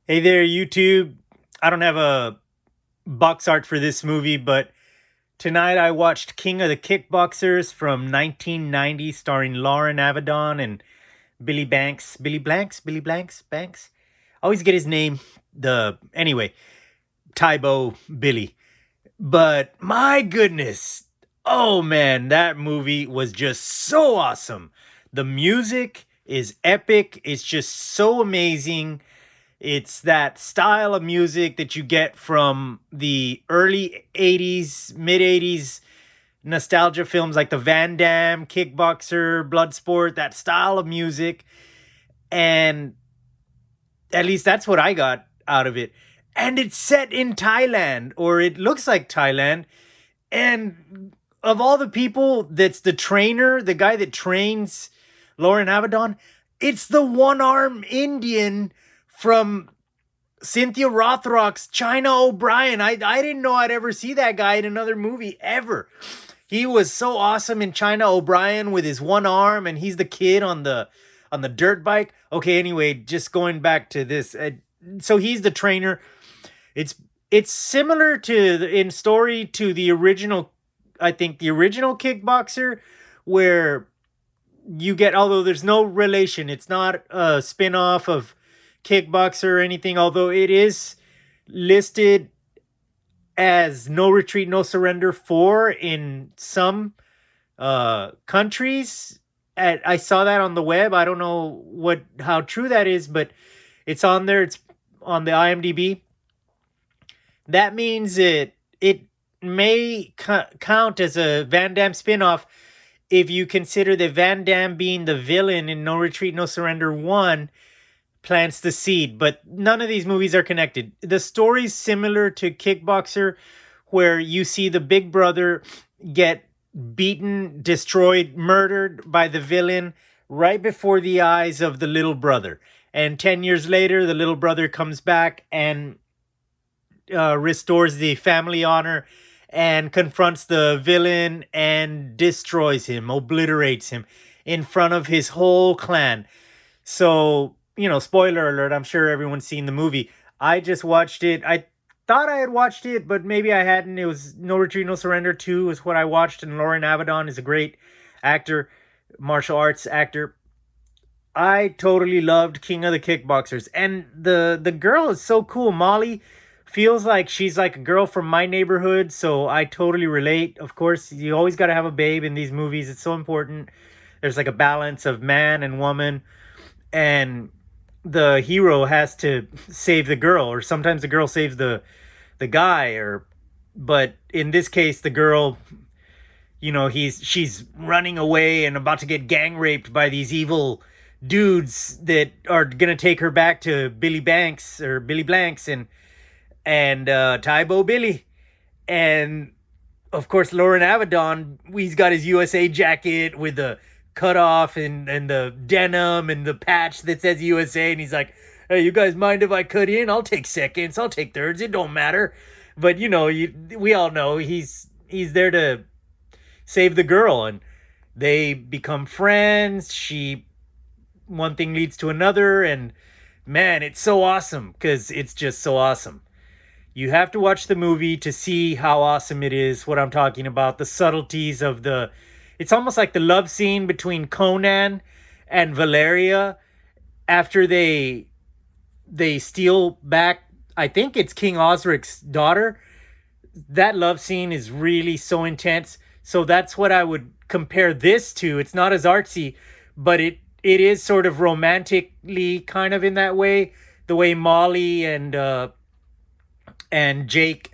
Hey there, YouTube. I don't have a box art for this movie, but tonight I watched King of the Kickboxers from 1990, starring Loren Avedon and Billy Banks. Billy Blanks? Billy Blanks? Banks? I always get his name. Anyway, Tybo Billy. But my goodness. Oh man, that movie was just so awesome. The music is epic. It's just so amazing. It's that style of music that you get from the early 80s, mid 80s nostalgia films like the Van Damme, Kickboxer, Bloodsport, that style of music. And at least that's what I got out of it. And it's set in Thailand, or it looks like Thailand. And of all the people, that's the trainer, the guy that trains Lauren Avedon, it's the one arm Indian from Cynthia Rothrock's China O'Brien. I didn't know I'd ever see that guy in another movie ever. He was so awesome in China O'Brien with his one arm, and he's the kid on the dirt bike. Okay, anyway, just going back to this. So he's the trainer. It's it's similar in story to the original. I think the original Kickboxer, where you get, although there's no relation. It's not a spin-off of Kickboxer or anything, although it is listed as No Retreat, No Surrender 4 in some countries. I saw that on the web. I don't know how true that is, but it's on there. It's on the IMDb. That means it may count as a Van Damme spin-off if you consider that Van Damme being the villain in No Retreat, No Surrender 1 plants the seed, but none of these movies are connected. The story's similar to Kickboxer, where you see the big brother get beaten, destroyed, murdered by the villain right before the eyes of the little brother. And 10 years later, the little brother comes back and restores the family honor and confronts the villain and destroys him, obliterates him in front of his whole clan. So, spoiler alert, I'm sure everyone's seen the movie. I just watched it. I thought I had watched it, but maybe I hadn't. It was No Retreat, No Surrender 2 is what I watched, and Loren Avedon is a great actor, martial arts actor. I totally loved King of the Kickboxers. And the girl is so cool. Molly feels like she's like a girl from my neighborhood, so I totally relate. Of course, you always got to have a babe in these movies. It's so important. There's like a balance of man and woman, and the hero has to save the girl, or sometimes the girl saves the guy, or but in this case the girl, she's running away and about to get gang raped by these evil dudes that are gonna take her back to Billy Banks or Billy Blanks and Tybo Billy. And of course, Loren Avedon, he's got his USA jacket with the cut off and the denim and the patch that says USA, and he's like, "Hey, you guys mind if I cut in? I'll take seconds, I'll take thirds. It don't matter." But we all know he's there to save the girl, and they become friends. One thing leads to another, and man, it's so awesome because it's just so awesome. You have to watch the movie to see how awesome it is, what I'm talking about, the subtleties of the. It's almost like the love scene between Conan and Valeria after they steal back, I think it's King Osric's daughter. That love scene is really so intense. So that's what I would compare this to. It's not as artsy, but it is sort of romantically kind of in that way, the way Molly and Jake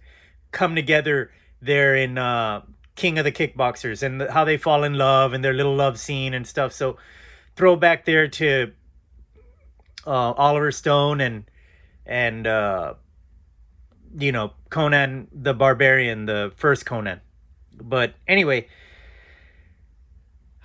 come together there in King of the Kickboxers, and how they fall in love and their little love scene and stuff. So throwback there to Oliver Stone and Conan the Barbarian, the first Conan. But anyway,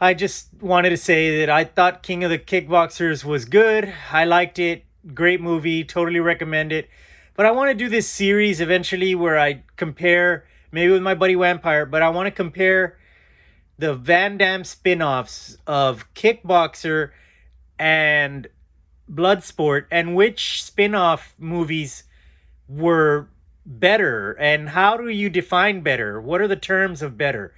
I just wanted to say that I thought King of the Kickboxers was good. I liked it. Great movie. Totally recommend it. But I want to do this series eventually where I compare, maybe with my buddy Vampire, but I want to compare the Van Damme spin offs of Kickboxer and Bloodsport, and which spin-off movies were better, and how do you define better? What are the terms of better?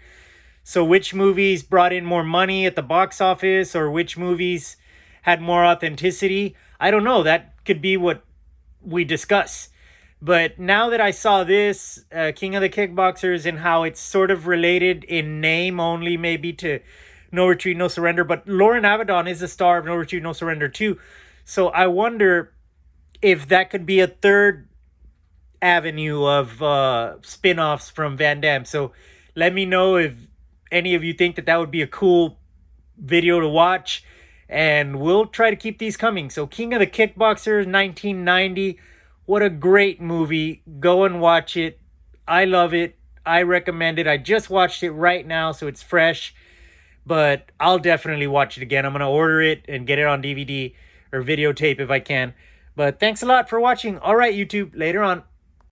So which movies brought in more money at the box office, or which movies had more authenticity? I don't know. That could be what we discuss. But now that I saw this, King of the Kickboxers, and how it's sort of related in name only, maybe to No Retreat, No Surrender, but Loren Avedon is the star of No Retreat, No Surrender too. So I wonder if that could be a third avenue of spin-offs from Van Damme. So let me know if any of you think that that would be a cool video to watch, and we'll try to keep these coming. So King of the Kickboxers 1990, what a great movie. Go and watch it. I love it. I recommend it. I just watched it right now, so it's fresh, but I'll definitely watch it again. I'm going to order it and get it on DVD or videotape if I can. But thanks a lot for watching. All right, YouTube, later on.